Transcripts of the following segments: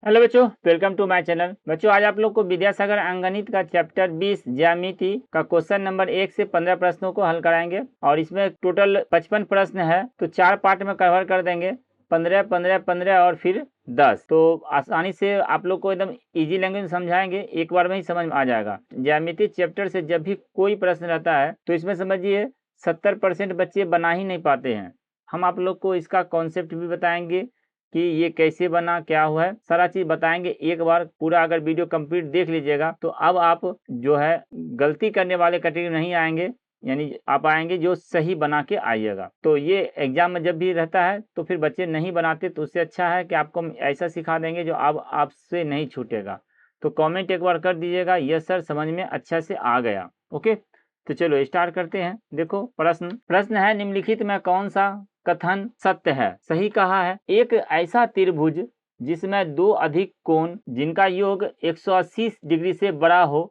Hello बच्चों, welcome to my channel. बच्चों, आज आप लोग को विद्यासागर अंकगणित का चैप्टर 20 ज्यामिति का क्वेश्चन नंबर 1 से 15 प्रश्नों को हल कराएंगे और इसमें टोटल 55 प्रश्न है, तो 4 पार्ट में कवर कर देंगे। 15, 15, 15 और फिर 10। तो आसानी से आप लोग को एकदम इजी लैंग्वेज में समझाएंगे, एक बार में ही समझ में आ जाएगा। ज्यामिति चैप्टर से जब भी कोई प्रश्न रहता है तो इसमें समझिए 70% बच्चे बना ही नहीं पाते हैं। हम आप लोग को इसका कॉन्सेप्ट भी बताएंगे कि ये कैसे बना, क्या हुआ है, सारा चीज बताएंगे। एक बार पूरा अगर वीडियो कंप्लीट देख लीजिएगा तो अब आप जो है गलती करने वाले कैटेगरी नहीं आएंगे, यानी आप आएंगे जो सही बना के आइएगा। तो ये एग्जाम में जब भी रहता है तो फिर बच्चे नहीं बनाते, तो उससे अच्छा है कि आपको हम ऐसा सिखा देंगे जो अब आपसे नहीं छूटेगा। तो कमेंट एक बार कर दीजिएगा, यस सर समझ में अच्छा से आ गया। ओके, तो चलो स्टार्ट करते हैं। देखो प्रश्न है, निम्नलिखित में कौन सा कथन सत्य है? सही कहा है, एक ऐसा त्रिभुज जिसमें दो अधिक कोण जिनका योग 180 डिग्री से बड़ा हो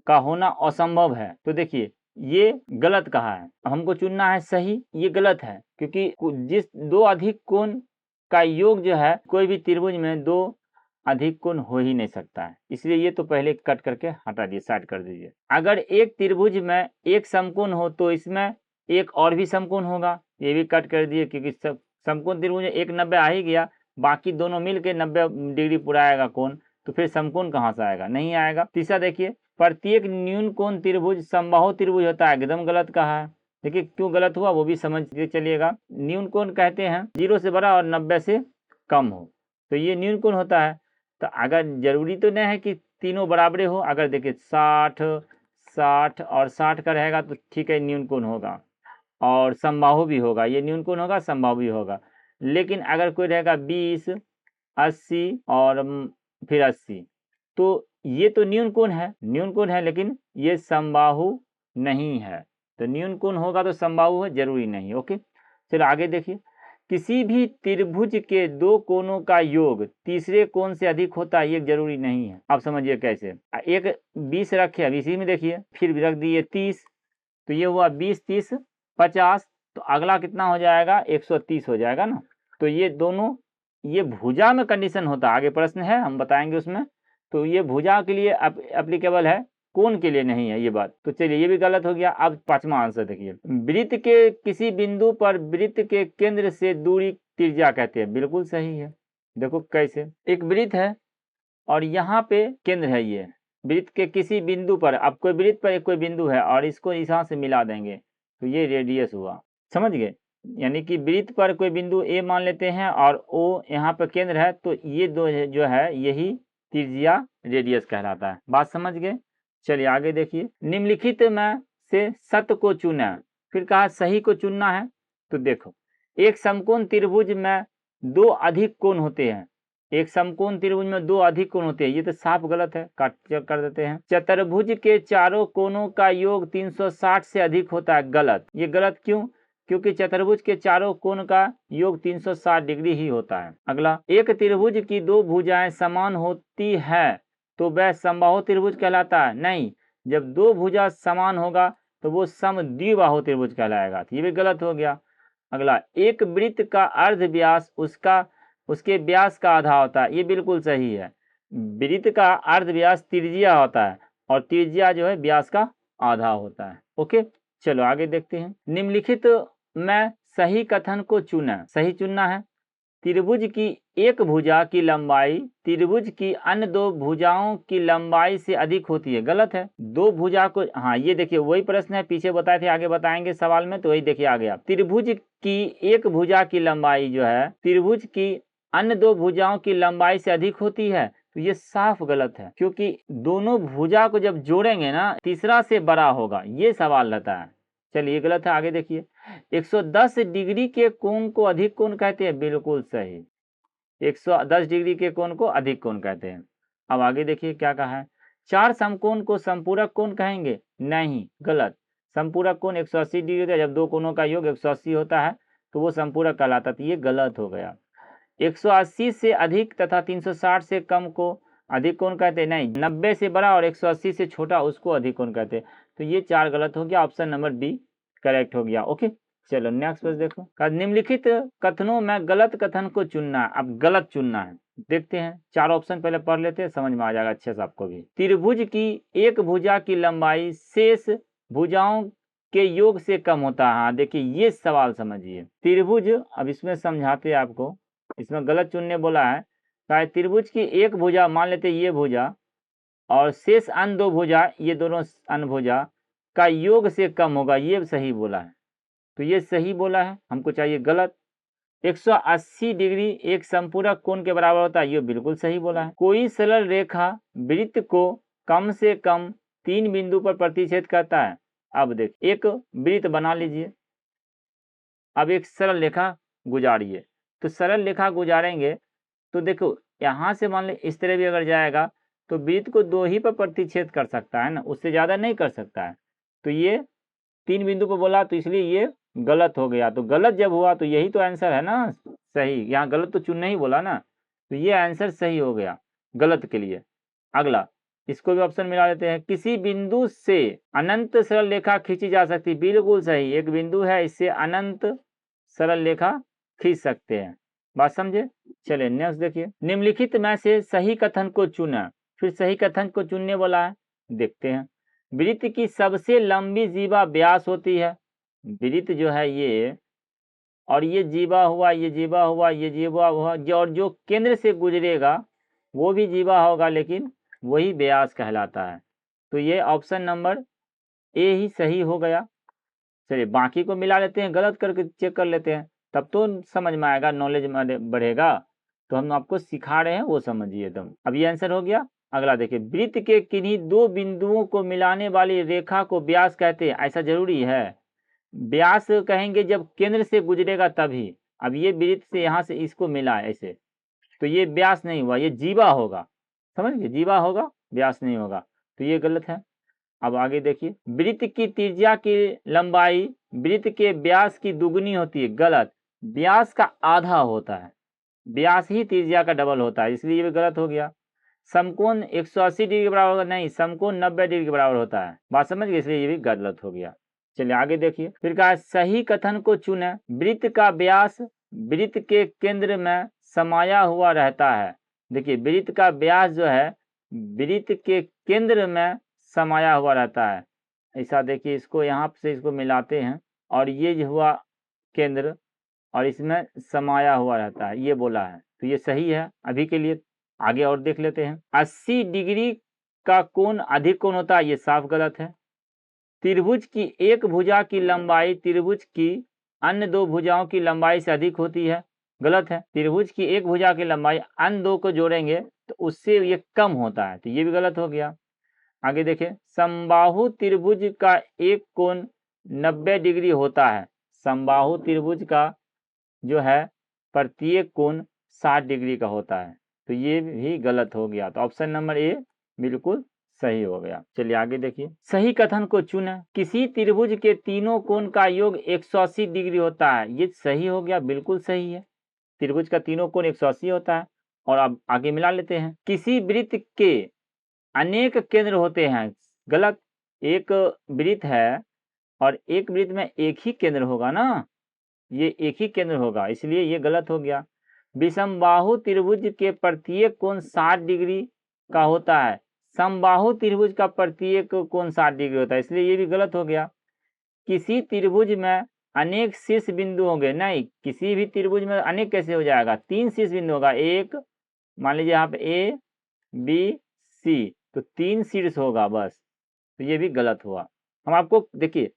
का होना असंभव है। तो देखिए ये गलत कहा है, हमको चुनना है सही। ये गलत है क्योंकि जिस दो अधिक कोण का योग जो है, कोई भी त्रिभुज में दो अधिक कोण हो ही नहीं सकता है, इसलिए ये तो पहले कट करके हटा दिए, साइड कर दीजिए। अगर एक त्रिभुज में एक समकोण हो तो इसमें एक और भी समकोण होगा, ये भी कट कर दिए क्योंकि सब समकोण त्रिभुज एक 90 आ ही गया, बाकी दोनों मिलके 90 डिग्री पूरा आएगा कोण, तो फिर समकोण कहाँ से आएगा? नहीं आएगा। तीसरा देखिए, प्रत्येक न्यून कोण त्रिभुज समबाहु त्रिभुज होता है, एकदम गलत कहा है। देखिए क्यों गलत हुआ वो भी समझ के चलिएगा। न्यून कोण कहते हैं 0 से बड़ा और 90 से कम हो, तो ये न्यून कोण होता है। तो अगर जरूरी तो नहीं है कि तीनों बराबरे हो, अगर देखिए 60 60 और 60 का रहेगा तो ठीक है, न्यून कोण होगा और समबाहु भी होगा, ये न्यून कोण होगा, समबाहु भी होगा। लेकिन अगर कोई रहेगा 20, 80 और फिर 80, तो ये तो न्यून कोण है, लेकिन ये समबाहु नहीं है। तो न्यून कोण होगा तो समबाहु है, जरूरी नहीं। ओके, चलो आगे देखिए। किसी भी त्रिभुज के दो कोणों का योग तीसरे कोण से अधिक होता है, ये जरूरी नहीं है। आप समझिए कैसे। एक 20 रखे, अब इसी में देखिए फिर भी रख दिए 30, तो ये हुआ 20, 30, 50, तो अगला कितना हो जाएगा? 130 हो जाएगा ना। तो ये दोनों, ये भुजा में कंडीशन होता है, आगे प्रश्न है हम बताएंगे उसमें। तो ये भुजा के लिए एप्लीकेबल है, कोण के लिए नहीं है ये बात। तो चलिए ये भी गलत हो गया। अब पांचवा आंसर देखिए, वृत्त के किसी बिंदु पर वृत्त के केंद्र से दूरी त्रिज्या कहते हैं, बिल्कुल सही है। देखो कैसे, एक वृत्त है और यहाँ पे केंद्र है, ये वृत्त के किसी बिंदु पर, अब कोई वृत्त पर एक कोई बिंदु है और इसको यहाँ से मिला देंगे तो ये रेडियस हुआ, समझ गए। यानी कि वृत्त पर कोई बिंदु ए मान लेते हैं और ओ यहाँ पर केंद्र है, तो ये दो जो है यही त्रिज्या रेडियस कहलाता है। बात समझ गए। चलिए आगे देखिए, निम्नलिखित में से सत्य को चुना, फिर कहा सही को चुनना है। तो देखो, एक समकोण त्रिभुज में दो अधिक कोण होते हैं, एक समकोण त्रिभुज में दो अधिक कोण होते हैं, ये तो साफ गलत है, काट कर देते हैं। चतुर्भुज के चारों कोणों का योग 360 से अधिक होता है, गलत। ये गलत क्यों? क्योंकि चतुर्भुज के चारों कोण का योग 360 डिग्री ही होता है। अगला, एक त्रिभुज की दो भुजाएं समान होती है तो वह समबाहु त्रिभुज कहलाता है, नहीं। जब दो भुजा समान होगा तो वो समद्विबाहु त्रिभुज कहलाएगा, ये भी गलत हो गया। अगला, एक वृत्त का अर्ध व्यास उसके व्यास का आधा होता है, ये बिल्कुल सही है। वृत्त का अर्ध व्यास त्रिज्या होता है और त्रिज्या जो है व्यास का आधा होता है। ओके, चलो आगे देखते हैं। निम्नलिखित में सही कथन को चुना, सही चुनना है। त्रिभुज की एक भुजा की लंबाई त्रिभुज की अन्य दो भुजाओं की लंबाई से अधिक होती है, गलत है। दो भुजा को, हाँ ये देखिए वही प्रश्न है, पीछे बताए थे, आगे बताएंगे सवाल में, तो वही देखिए आ गया। त्रिभुज की एक भुजा की लंबाई जो है त्रिभुज की अन्य दो भुजाओं की लंबाई से अधिक होती है, तो ये साफ गलत है, क्योंकि दोनों भुजा को जब जोड़ेंगे ना तीसरा से बड़ा होगा, ये सवाल रहता है। चलिए गलत है, आगे देखिए। 110 डिग्री के कोण को अधिक कोण कहते हैं, बिल्कुल सही। 110 डिग्री के कोण को अधिक कोण कहते हैं। अब आगे देखिए क्या कहा है, चार समकोण को संपूरक कोण कहेंगे, नहीं, गलत। संपूरक कोण 180 डिग्री होता है, जब दो कोणों का योग 180 होता है तो वो संपूरक कहलाता है, ये गलत हो गया। 180 से अधिक तथा 360 से कम को अधिक कोण कहते हैं, नहीं। 90 से बड़ा और 180 से छोटा उसको अधिक कोण कहते हैं, तो ये चार गलत हो गया, ऑप्शन नंबर बी करेक्ट हो गया। ओके, चलो नेक्स्ट क्वेश्चन देखो, निम्नलिखित कथनों में गलत कथन को चुनना है। अब गलत चुनना है, देखते हैं। 4 ऑप्शन पहले पढ़ लेते हैं, समझ में आ जाएगा अच्छे से आपको भी। त्रिभुज की एक भुजा की लंबाई शेष भुजाओं के योग से कम होता है। हाँ देखिए, ये सवाल समझिए। त्रिभुज, अब इसमें समझाते हैं आपको, इसमें गलत चुनने बोला है। त्रिभुज की एक भुजा, मान लेते ये भुजा, और शेष अन्य 2 भुजा, ये दोनों अन्य भुजा का योग से कम होगा, ये सही बोला है। तो ये सही बोला है, हमको चाहिए गलत। 180 डिग्री एक संपूरक कोण के बराबर होता है, ये बिल्कुल सही बोला है। कोई सरल रेखा वृत्त को कम से कम 3 बिंदु पर प्रतिच्छेद करता है। अब देख, एक वृत्त बना लीजिए, अब एक सरल रेखा गुजारिए। तो सरल रेखा गुजारेंगे तो देखो, यहाँ से मान ली इस तरह भी अगर जाएगा तो वृत्त को 2 ही पर प्रतिच्छेद कर सकता है ना, उससे ज्यादा नहीं कर सकता है। तो ये 3 बिंदु पर बोला, तो इसलिए ये गलत हो गया। तो गलत जब हुआ तो यही तो आंसर है ना सही, यहाँ गलत तो चुन नहीं बोला ना, तो ये आंसर सही हो गया गलत के लिए। अगला, इसको भी ऑप्शन मिला देते हैं। किसी बिंदु से अनंत सरल रेखा खींची जा सकती, बिल्कुल सही। एक बिंदु है, इससे अनंत सरल रेखा खींच सकते हैं, बात समझे। चलिए नेक्स्ट देखिए, निम्नलिखित में से सही कथन को चुना। फिर सही कथन को चुनने वाला है, देखते हैं। वृत्त की सबसे लंबी जीवा व्यास होती है। वृत्त जो है ये, और ये जीवा हुआ, ये जीवा हुआ, ये जीवा हुआ, और जो केंद्र से गुजरेगा वो भी जीवा होगा, लेकिन वही व्यास कहलाता है। तो ये ऑप्शन नंबर ए ही सही हो गया। चलिए बाकी को मिला लेते हैं, गलत करके चेक कर लेते हैं, तब तो समझ में आएगा, नॉलेज बढ़ेगा। तो हम आपको सिखा रहे हैं, वो समझिए एकदम। अब ये आंसर हो गया। अगला देखिए, वृत्त के किन्हीं 2 बिंदुओं को मिलाने वाली रेखा को व्यास कहते हैं। ऐसा जरूरी है? व्यास कहेंगे जब केंद्र से गुजरेगा तभी। अब ये वृत्त से यहाँ से इसको मिला है ऐसे, तो ये व्यास नहीं हुआ, ये जीवा होगा, समझ गए, जीवा होगा, व्यास नहीं होगा। तो ये गलत है। अब आगे देखिए, वृत्त की त्रिज्या की लंबाई वृत्त के व्यास की दुगुनी होती है। गलत, व्यास का आधा होता है, व्यास ही त्रिज्या का डबल होता है, इसलिए ये भी गलत हो गया। समकोण 180 डिग्री के बराबर होगा, नहीं, समकोण 90 डिग्री के बराबर होता है, बात समझ गए, इसलिए ये भी गलत हो गया। चलिए आगे देखिए, फिर कहा सही कथन को चुने। वृत्त का व्यास वृत्त के केंद्र में समाया हुआ रहता है। देखिए, वृत्त का व्यास जो है वृत्त के केंद्र में समाया हुआ रहता है। ऐसा देखिए, इसको यहाँ से इसको मिलाते हैं, और ये जो हुआ केंद्र, और इसमें समाया हुआ रहता है, ये बोला है, तो ये सही है अभी के लिए। आगे और देख लेते हैं। 80 डिग्री का कोण अधिक कोण होता है, ये साफ गलत है। त्रिभुज की एक भुजा की लंबाई त्रिभुज की अन्य 2 भुजाओं की लंबाई से अधिक होती है, गलत है। त्रिभुज की एक भुजा की लंबाई अन्य 2 को जोड़ेंगे तो उससे ये कम होता है, तो ये भी गलत हो गया। आगे देखें, समबाहु त्रिभुज का एक कोण 90 डिग्री होता है। समबाहु त्रिभुज का जो है प्रत्येक कोण 60 डिग्री का होता है, तो ये भी गलत हो गया। तो ऑप्शन नंबर ए बिल्कुल सही हो गया। चलिए आगे देखिए, सही कथन को चुना। किसी त्रिभुज के तीनों कोण का योग 180 डिग्री होता है, ये सही हो गया, बिल्कुल सही है। त्रिभुज का तीनों कोण 180 होता है। और अब आगे मिला लेते हैं। किसी वृत्त के अनेक केंद्र होते हैं, गलत। एक वृत्त है और एक वृत्त में एक ही केंद्र होगा ना, ये एक ही केंद्र होगा, इसलिए ये गलत हो गया। विषमबाहु त्रिभुज के प्रत्येक कोण 60 डिग्री का होता है। समबाहु त्रिभुज का प्रत्येक कोण 60 डिग्री होता है, इसलिए ये भी गलत हो गया। किसी त्रिभुज में अनेक शीर्ष बिंदु होंगे, नहीं, किसी भी त्रिभुज में अनेक कैसे हो जाएगा, 3 शीर्ष बिंदु होगा। एक मान लीजिए यहाँ पे ए बी सी, तो 3 शीर्ष होगा बस, तो ये भी गलत हुआ। हम आपको देखिए,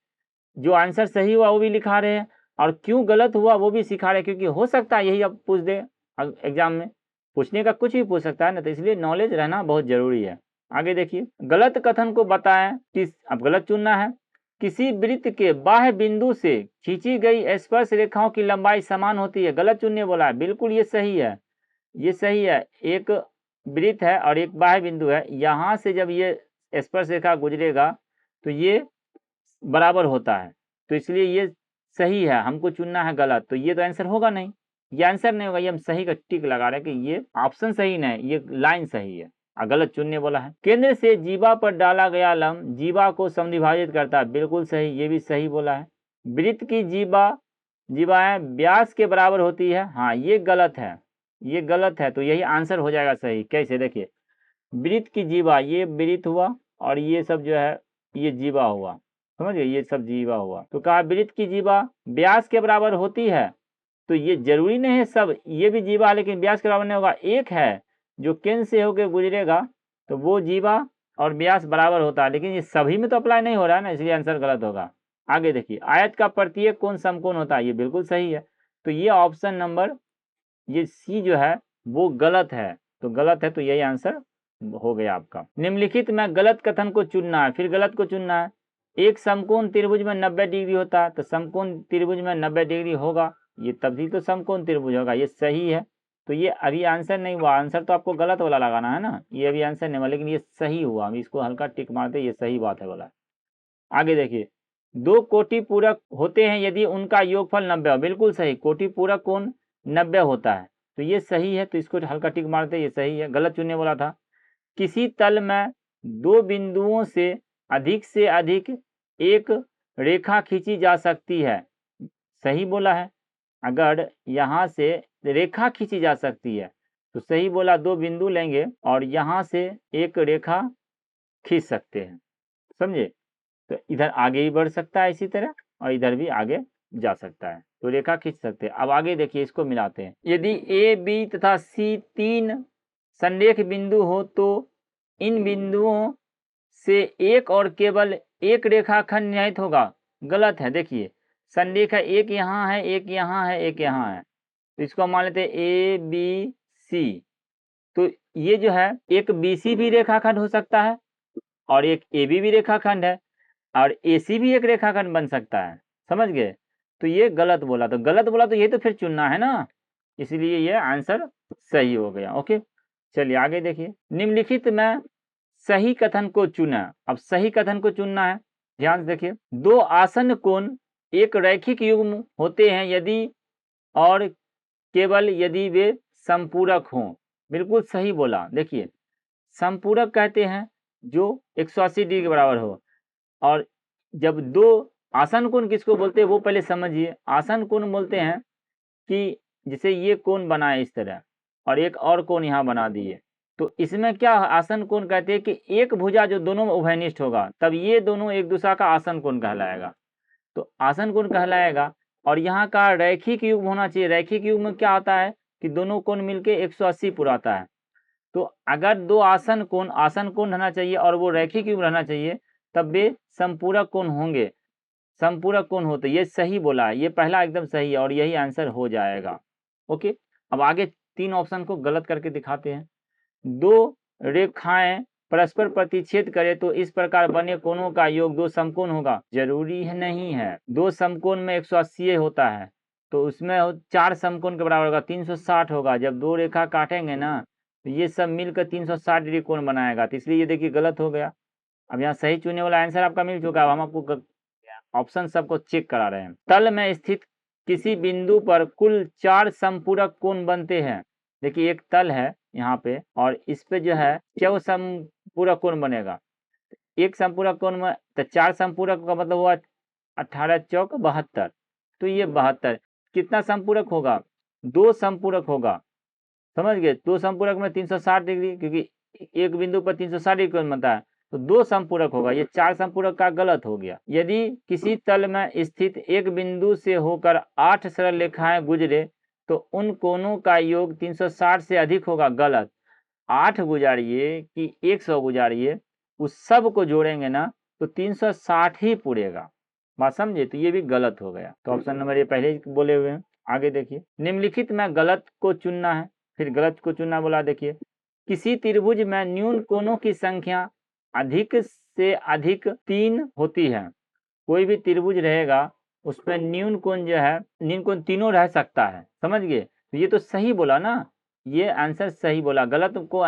जो आंसर सही हुआ वो भी लिखा रहे हैं, और क्यों गलत हुआ वो भी सिखा रहे हैं, क्योंकि हो सकता है यही अब पूछ दे एग्जाम में, पूछने का कुछ भी पूछ सकता है ना, तो इसलिए नॉलेज रहना बहुत जरूरी है। आगे देखिए, गलत कथन को बताएं। अब गलत चुनना है। किसी वृत्त के बाह्य बिंदु से खींची गई स्पर्श रेखाओं की लंबाई समान होती है, गलत चुनने बोला है, बिल्कुल ये सही है, ये सही है। एक वृत्त है और एक बाह्य बिंदु है, यहाँ से जब ये स्पर्श रेखा गुजरेगा तो ये बराबर होता है, तो इसलिए ये सही है, हमको चुनना है गलत, तो ये तो आंसर होगा नहीं, ये आंसर नहीं होगा, ये हम सही का टिक लगा रहे हैं कि ये ऑप्शन सही नहीं, ये लाइन सही है, गलत चुनने बोला है। केंद्र से जीवा पर डाला गया लंब जीवा को समद्विभाजित करता है, बिल्कुल सही, ये भी सही बोला है। वृत्त की जीवाएं व्यास के बराबर होती है। हाँ ये गलत है, ये गलत है, तो यही आंसर हो जाएगा सही। कैसे, देखिए वृत्त की जीवा, ये वृत्त हुआ और ये सब जो है ये जीवा हुआ, समझ गए, ये सब जीवा हुआ। तो कहा वृत्त की जीवा व्यास के बराबर होती है, तो ये जरूरी नहीं है सब ये भी जीवा, लेकिन व्यास के बराबर नहीं होगा। एक है जो केंद्र से होकर गुजरेगा तो वो जीवा और व्यास बराबर होता है, लेकिन ये सभी में तो अप्लाई नहीं हो रहा है ना, इसलिए आंसर गलत होगा। आगे देखिए, आयत का प्रत्येक कोण समकोण होता है, ये बिल्कुल सही है। तो ये ऑप्शन नंबर ये सी जो है वो गलत है, तो गलत है, तो यही आंसर हो गया आपका। निम्नलिखित में गलत कथन को चुनना है, फिर गलत को चुनना है। एक समकोण त्रिभुज में 90 डिग्री होता है, तो समकोण त्रिभुज में 90 डिग्री होगा, ये तभी तो समकोण त्रिभुज होगा, ये सही है। तो ये अभी आंसर नहीं हुआ, आंसर तो आपको गलत वाला लगाना है ना, ये अभी आंसर नहीं हुआ, लेकिन ये सही हुआ, हम इसको हल्का टिक मारते, ये सही बात है बोला। आगे देखिए, दो कोटि पूरक होते हैं यदि उनका योगफल 90 हो, बिल्कुल सही, कोटि पूरक कोण 90 होता है, तो ये सही है, तो इसको हल्का टिक मारते, ये सही है। गलत चुनने वाला था, किसी तल में दो बिंदुओं से अधिक एक रेखा खींची जा सकती है, सही बोला है। अगर यहाँ से रेखा खींची जा सकती है तो सही बोला, दो बिंदु लेंगे और यहाँ से एक रेखा खींच सकते हैं, समझे। तो इधर आगे भी बढ़ सकता है इसी तरह, और इधर भी आगे जा सकता है, तो रेखा खींच सकते हैं। अब आगे देखिए, इसको मिलाते हैं। यदि ए बी तथा सी तीन संरेख बिंदु हो तो इन बिंदुओं से एक और केवल एक रेखाखंड निर्धारित होगा, गलत है। देखिए संरेख है, एक यहाँ है, एक यहाँ है, एक यहाँ है, तो इसको हम मान लेते हैं ए बी सी। तो ये जो है एक बी सी भी रेखाखंड हो सकता है और एक ए बी भी रेखाखंड है और ए सी भी एक रेखाखंड बन सकता है, समझ गए। तो ये गलत बोला, तो गलत बोला तो ये तो फिर चुनना है ना, इसलिए ये आंसर सही हो गया। ओके, चलिए आगे देखिए। निम्नलिखित में सही कथन को चुना, अब सही कथन को चुनना है, ध्यान से देखिए। दो आसन्न कोण एक रैखिक युग्म होते हैं यदि और केवल यदि वे संपूरक हों, बिल्कुल सही बोला। देखिए संपूरक कहते हैं जो 180 डिग्री के बराबर हो, और जब दो आसन कोण किसको बोलते हैं वो पहले समझिए। आसन कोण बोलते हैं कि जैसे ये कोण बना है इस तरह और एक और कोण यहाँ बना दिए, तो इसमें क्या आसन कोण कहते हैं कि एक भुजा जो दोनों में उभयनिष्ठ होगा, तब ये दोनों एक दूसरा का आसन कोण कहलाएगा, तो आसन कोण कहलाएगा। और यहाँ का रैखिक युग्म होना चाहिए। रैखिक युग्म में क्या होता है कि दोनों कोण मिलके 180 पुराता है, तो अगर दो आसन कोण रहना चाहिए और वो रैखिक युग्म रहना चाहिए, तब वे संपूरक कोण होंगे, संपूरक कोण होते, ये सही बोला है, ये पहला एकदम सही है और यही आंसर हो जाएगा। ओके, अब आगे तीन ऑप्शन को गलत करके दिखाते हैं। दो रेखाएं परस्पर प्रतिच्छेद करे तो इस प्रकार बने कोणों का योग दो समकोण होगा, जरूरी है नहीं है। दो समकोण में 180 होता है, तो उसमें चार समकोण के बराबर होगा, 360 होगा। जब दो रेखा काटेंगे ना तो ये सब मिलकर 360 डिग्री कोण बनाएगा, तो इसलिए ये देखिए गलत हो गया। अब यहाँ सही चुनने वाला आंसर आपका मिल चुका है, हम आपको ऑप्शन सबको चेक करा रहे हैं। तल में स्थित किसी बिंदु पर कुल 4 संपूरक कोण बनते हैं। देखिए एक तल है यहाँ पे और इस पे जो है क्या संपूरक कोण बनेगा, एक संपूरक कोण में तो 4 संपूरक का मतलब हुआ 18 चौक 72, तो ये 72 कितना संपूरक होगा, 2 संपूरक होगा, समझ गए। 2 संपूरक में 360 डिग्री, क्योंकि एक बिंदु पर 360 डिग्री कोण बनता है, तो 2 संपूरक होगा, ये 4 संपूरक का गलत हो गया। यदि किसी तल में स्थित एक बिंदु से होकर 8 सरल रेखाएं गुजरे तो उन कोणों का योग 360 से अधिक होगा, गलत। 8 गुजारिए कि 100 गुजारिए, उस सब को जोड़ेंगे ना तो 360 ही पूरेगा, बात समझे, तो ये भी गलत हो गया। तो ऑप्शन नंबर ये पहले ही बोले हुए हैं। आगे देखिए, निम्नलिखित में गलत को चुनना है, फिर गलत को चुनना बोला। देखिए किसी त्रिभुज में न्यून कोणों की संख्या अधिक से अधिक 3 होती है। कोई भी त्रिभुज रहेगा उसमें न्यून कोण जो है, न्यून कोण तीनों रह सकता है, समझ गए। तो ये तो सही बोला ना, ये आंसर सही बोला, गलत को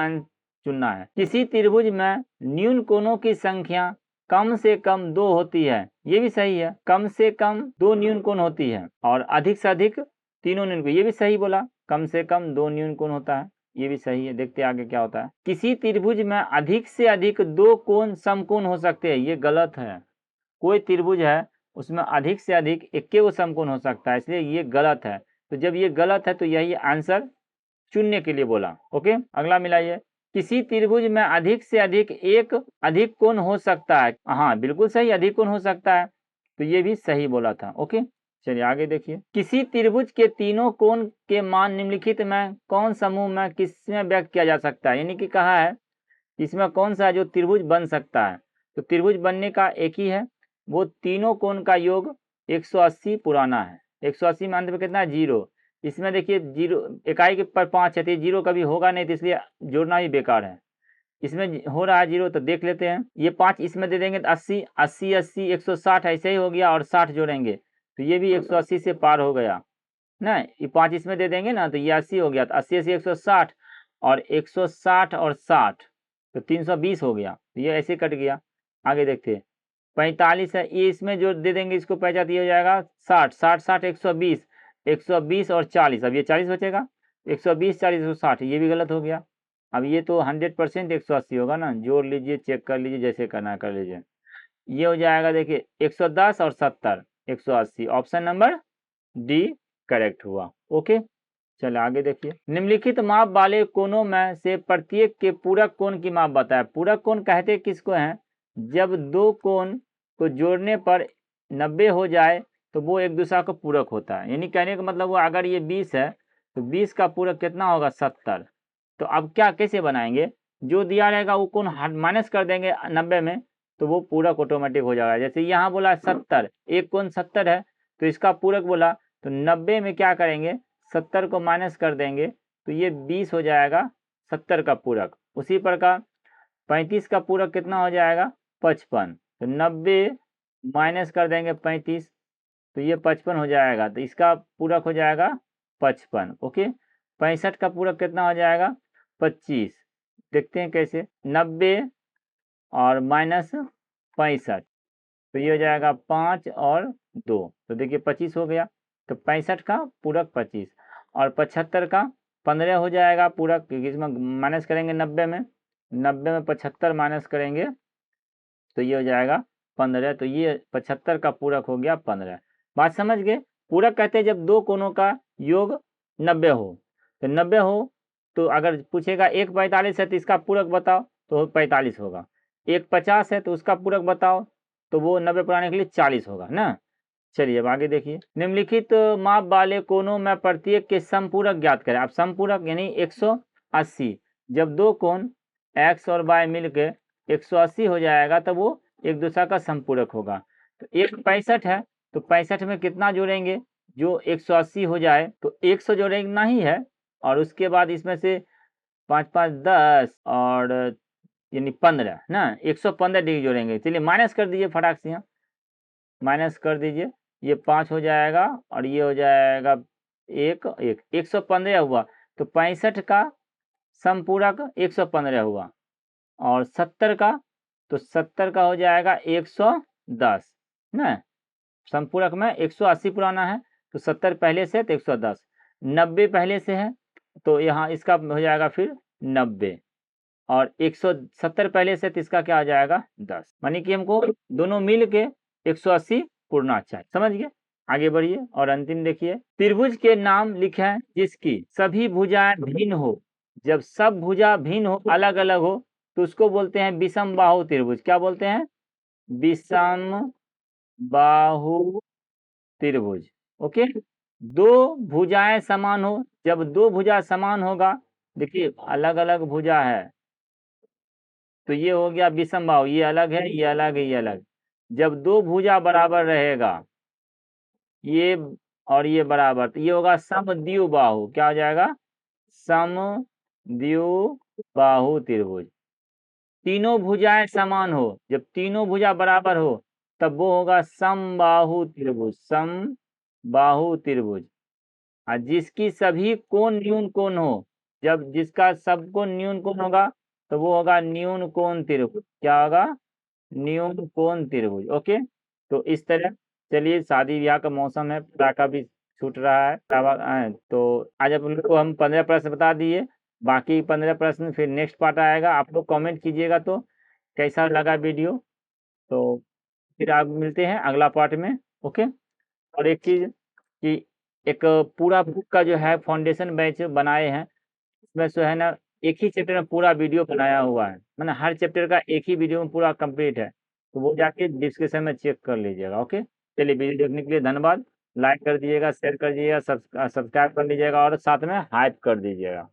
चुनना है। किसी त्रिभुज में न्यून कोणों की संख्या कम से कम 2 होती है, ये भी सही है, कम से कम 2 न्यून कोण होती है, और अधिक से अधिक तीनों न्यून कोण, ये भी सही बोला, कम से कम 2 न्यून कोण होता है, ये भी सही है। देखते आगे क्या होता है। किसी त्रिभुज में अधिक से अधिक 2 कोण समकोण हो सकते हैं, ये गलत है। कोई त्रिभुज है उसमें अधिक से अधिक इक्के वो समकोण हो सकता है, इसलिए ये गलत है। तो जब ये गलत है तो यही आंसर चुनने के लिए बोला। ओके, अगला मिलाइए। किसी त्रिभुज में अधिक से अधिक एक अधिक कोण हो सकता है। हाँ बिल्कुल सही, अधिक कोण हो सकता है, तो ये भी सही बोला था। ओके, चलिए आगे देखिए। किसी त्रिभुज के तीनों कोण के मान निम्नलिखित में कौन समूह में किसमें व्यक्त किया जा सकता है, यानी कि कहा है इसमें कौन सा जो त्रिभुज बन सकता है। तो त्रिभुज बनने का एक ही है, वो तीनों कोण का योग 180 पुराना है। 180 में अंत में कितना है, 0। इसमें देखिए 0 इकाई के पर 5 है, तो 0 कभी होगा नहीं, तो इसलिए जोड़ना ही बेकार है। इसमें हो रहा है 0, तो देख लेते हैं। ये 5 इसमें दे देंगे तो 80 80 80 160 ऐसे ही हो गया, और 60 जोड़ेंगे तो ये भी 180 से पार हो गया ना। ये 5 इसमें दे देंगे ना, तो ये 80 हो गया, तो 80 80 160, और 160 और 60 तो 320 हो गया, तो ये ऐसे कट गया। आगे देखते हैं। 45 है, ये इसमें जो दे देंगे इसको 50, ये हो जाएगा 60 60 60 120 120 और 40, अब ये 40 बचेगा। 120 40 160, ये भी गलत हो गया। अब ये तो 100% 180 होगा ना, जोड़ लीजिए, चेक कर लीजिए, जैसे करना कर लीजिए। ये हो जाएगा देखिए 110 और 70 180, ऑप्शन नंबर डी करेक्ट हुआ। ओके, चलिए आगे देखिए। निम्नलिखित माप वाले कोणों में से प्रत्येक के पूरक कोण की माप बताएं। पूरक कोण कहते किसको हैं, जब दो कोण को जोड़ने पर 90 हो जाए तो वो एक दूसरा को पूरक होता है। यानी कहने का मतलब वो अगर ये 20 है तो 20 का पूरक कितना होगा, 70। तो अब क्या कैसे बनाएंगे, जो दिया रहेगा वो कोण माइनस कर देंगे 90 में, तो वो पूरक ऑटोमेटिक हो जाएगा। जैसे यहाँ बोला 70, एक कोण 70 है तो इसका पूरक बोला, तो 90 में क्या करेंगे, 70 को माइनस कर देंगे तो ये 20 हो जाएगा 70 का पूरक। उसी प्रकार 35 का पूरक कितना हो जाएगा, 55, तो 90 माइनस कर देंगे 35 तो ये 55 हो जाएगा, तो इसका पूरक हो जाएगा 55। ओके, 65 का पूरक कितना हो जाएगा, 25। देखते हैं कैसे, 90 और माइनस 65, तो ये हो जाएगा 5 और 2, तो देखिए 25 हो गया। तो 65 का पूरक 25, और 75 का 15 हो जाएगा पूरक, क्योंकि इसमें माइनस करेंगे 90 में, 90 में 75 माइनस करेंगे तो ये हो जाएगा 15, तो ये 75 का पूरक हो गया 15। बात समझ गए। पूरक कहते हैं जब दो कोणों का योग 90 हो, तो 90 हो तो अगर पूछेगा एक 45 है तो इसका पूरक बताओ, तो 45 होगा। एक 50 है तो उसका पूरक बताओ, तो वो 90 पुराने के लिए 40 होगा ना। चलिए अब आगे देखिए। निम्नलिखित माप वाले कोणों में प्रत्येक के समपूरक ज्ञात करें। अब समपूरक यानी 180, जब दो कोण x और y मिलके 180 हो जाएगा तब वो एक दूसरा का समपूरक होगा। तो एक 65 है तो 65 में कितना जोड़ेंगे, जो 180 हो जाए तो 100 जोड़ना ही है, और उसके बाद इसमें से 5 5 10 और यानी 15 ना, 115 डिग्री जोड़ेंगे। चलिए माइनस कर दीजिए फटाक से, यहाँ माइनस कर दीजिए, ये 5 हो जाएगा और ये हो जाएगा 115 हुआ, तो 65 का समपूरक 115 हुआ, और 70 का, तो 70 का हो जाएगा 110 ना। समपूरक में 180 पुराना है तो 70 पहले से, तो 110, 90 पहले से है तो यहाँ इसका हो जाएगा फिर 90, और 170 पहले से, तो इसका क्या हो जाएगा 10। मानी कि हमको दोनों मिल के 180 पूर्णा चाहिए। समझ गए, आगे बढ़िए। और अंतिम देखिए, त्रिभुज के नाम लिखे जिसकी सभी भुजाएं भिन्न हो। जब सब भुजा भिन्न हो, अलग अलग हो, तो उसको बोलते हैं विषम बाहु त्रिभुज। क्या बोलते हैं, विषम बाहु त्रिभुज। ओके, दो भुजाएं समान हो, जब दो भुजा समान होगा, देखिए अलग अलग भुजा है तो ये हो गया विषम बाहु, ये अलग है, ये अलग है, ये अलग। जब दो भुजा बराबर रहेगा, ये और ये बराबर, तो ये होगा समद्विबाहु बाहु। क्या हो जाएगा, समद्विबाहु बाहु त्रिभुज। तीनों भुजाएं समान हो, जब तीनों भुजा बराबर हो तब वो होगा समबाहु त्रिभुज, समबाहु त्रिभुज। और जिसकी सभी कोण न्यून कोण हो, जब जिसका सब कोण न्यून कोण होगा तो वो होगा न्यून कोण त्रिभुज। क्या होगा, न्यून कोण त्रिभुज। ओके, तो इस तरह। चलिए, शादी ब्याह का मौसम है, पटाखा भी छूट रहा है, तो आज आप लोग को हम 15 प्रश्न बता दिए, बाकी 15 प्रश्न फिर नेक्स्ट पार्ट आएगा। आप लोग कमेंट कीजिएगा तो कैसा लगा वीडियो, तो फिर आप मिलते हैं अगला पार्ट में। ओके। और एक चीज़ कि एक पूरा बुक का जो है फाउंडेशन बैच बनाए हैं, इसमें जो है ना एक ही चैप्टर में पूरा वीडियो बनाया हुआ है, मतलब हर चैप्टर का एक ही वीडियो में पूरा कंप्लीट है, तो वो जाके डिस्क्रिप्शन में चेक कर लीजिएगा। ओके, चलिए वीडियो देखने के लिए धन्यवाद। लाइक कर दीजिएगा, शेयर कर दीजिएगा, सब्सक्राइब कर लीजिएगा और साथ में हाइप कर दीजिएगा।